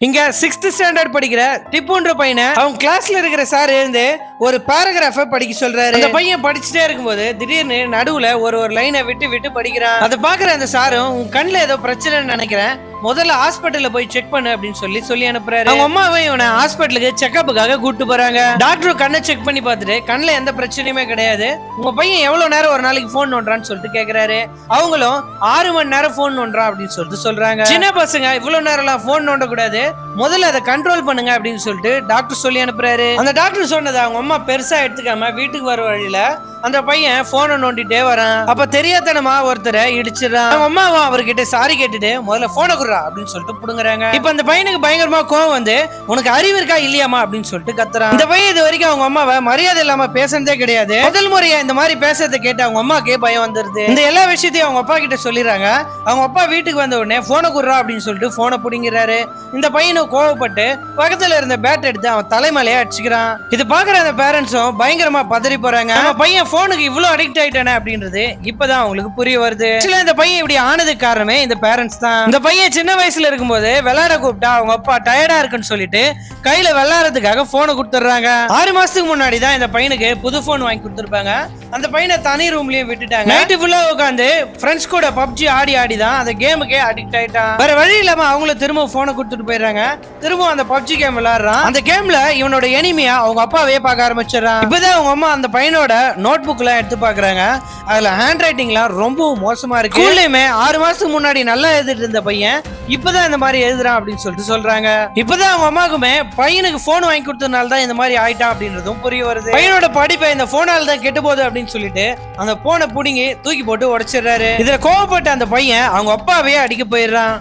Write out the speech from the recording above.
இங்க 6th standard படிக்கிற டிப்புன்ற பையனை அவங்க கிளாஸ்ல இருக்கிற சார் எழுந்து ஒரு பேராகிராஃப படிக்க சொல்றாரு. அந்த பையன் படிச்சுட்டே இருக்கும்போது திடீர்னு நடுவுல ஒரு லைனை விட்டு விட்டு படிக்கிறான். அதை பாக்குற அந்த சாரும் உன் கண்ணுல ஏதோ பிரச்சனைன்னு நினைக்கிறேன், முதல்ல ஹாஸ்பிட்டல்ல போய் செக் பண்ணு அப்படின்னு சொல்லி அனுப்புறாரு. அவங்க அம்மாவை இவனை ஹாஸ்பிட்டலுக்கு செக்அப்புக்காக கூட்டு போறாங்க. டாக்டர் கண்ணை செக் பண்ணி பார்த்துட்டு கண்ணுல எந்த பிரச்சனையுமே கிடையாது, உங்க பையன் எவ்வளவு நேரம் ஒரு நாளைக்கு போன் நோன்றான்னு சொல்லிட்டு கேக்குறாரு. அவங்களும் 6 மணி நேரம் போன் நோன்றான் அப்படின்னு சொல்லிட்டு சொல்றாங்க. சின்ன பசங்க இவ்வளவு நேரம் எல்லாம் போன் நோண்ட கூடாது, முதல்ல அதை கண்ட்ரோல் பண்ணுங்க அப்படின்னு சொல்லிட்டு டாக்டர் சொல்லி அனுப்புறாரு. அந்த டாக்டர் சொன்னதை அவங்க அம்மா பெருசா எடுத்துக்காம வீட்டுக்கு வர வழியில அந்த பையன் போனை நோண்டிட்டே வரான். அப்ப தெரியாதனமா ஒருத்தரை இடிச்சிடறான். அவங்க அம்மாவும் அவர்கிட்ட சாரி கேட்டுட்டு முதல்ல போனை குடுறா அப்படின்னு சொல்லிட்டு புடுங்குறாங்க. இப்ப அந்த பையனுக்கு பயங்கரமா கோவம் வந்து உனக்கு அறிவு இருக்கா இல்லையாமா அப்படின்னு சொல்லிட்டு கத்துறான். இந்த பையன் இது வரைக்கும் அவங்க அம்மாவை மரியாதை இல்லாம பேசுறதே கிடையாது. முதல் முறையா இந்த மாதிரி பேசுறதை கேட்டு அவங்க அம்மாக்கே பயம் வந்துருது. இந்த எல்லா விஷயத்தையும் அவங்க அப்பா கிட்ட சொல்லிடுறாங்க. அவங்க அப்பா வீட்டுக்கு வந்த உடனே போனை குடுறா அப்படின்னு சொல்லிட்டு போனை புடிங்கிறாரு. இந்த பையனும் கோவப்பட்டு பக்கத்துல இருந்த பேட் எடுத்து அவன் தலைமலையா அடிச்சுக்கிறான். இது பாக்குற அந்த பேரண்ட்ஸும் பயங்கரமா பதறி போறாங்க. நம்ம பையன் போனுக்கு இவ்வளவு அடிக்ட் ஆயிட்டானே அப்படின்றது இப்பதான் அவங்களுக்கு புரிய வருது. இந்த பையன் இப்படி ஆனதுக்கு காரணமே இந்த பேரண்ட்ஸ் தான். இந்த பையன் சின்ன வயசுல இருக்கும்போது விளையாட கூப்பிட்டா அவங்க அப்பா டயர்டா இருக்குன்னு சொல்லிட்டு கையில விளையாடுறதுக்காக போனை கொடுத்துறாங்க. 6 மாசத்துக்கு முன்னாடி தான் இந்த பையனுக்கு புது போன் வாங்கி கொடுத்துருப்பாங்க. அந்த பையனை தனி ரூம்லயும் விட்டுட்டாங்க. நைட்டு ஃபுல்லா உட்காந்து ஃப்ரெண்ட்ஸ் கூட பப்ஜி ஆடி தான் அந்த கேமுக்கே அடிக்ட் ஆயிட்டான். வேற வழி இல்லாம அவங்களும் திரும்ப போனை கொடுத்துட்டு போயிடுறாங்க. திரும்ப அந்த பப்ஜி கேம் விளையாடுறான். அந்த கேம்ல இவனோட எனிமியா அவங்க அப்பாவே பார்க்க ஆரம்பிச்சிடறான். இப்பதான் அவங்க அம்மா அந்த பையனோட நோட் புக் எல்லாம் எடுத்து பாக்குறாங்க. அதுல ஹேண்ட் ரைட்டிங்லாம் ரொம்ப மோசமா இருக்கு. ஸ்கூல்லயுமே 6 மாசத்துக்கு முன்னாடி நல்லா எழுதிட்டு இருந்த பையன் இப்பதான் இந்த மாதிரி எழுதுறான் அப்படின்னு சொல்லிட்டு சொல்றாங்க. இப்பதான் அவங்க அம்மாக்குமே பையனுக்கு போன் வாங்கி கொடுத்ததுனால தான் இந்த மாதிரி ஆயிட்டான் அப்படின்றதும் புரிய வருது. பையனோட படிப்பை இந்த போனால தான் கெட்டு போகுது அப்படின்னு சொல்லிட்டு அந்த போனை புடுங்கி தூக்கி போட்டு உடைச்சிடுறாரு. இதுல கோவப்பட்ட அந்த பையன் அவங்க அப்பாவே அடிக்க போயிடுறான்.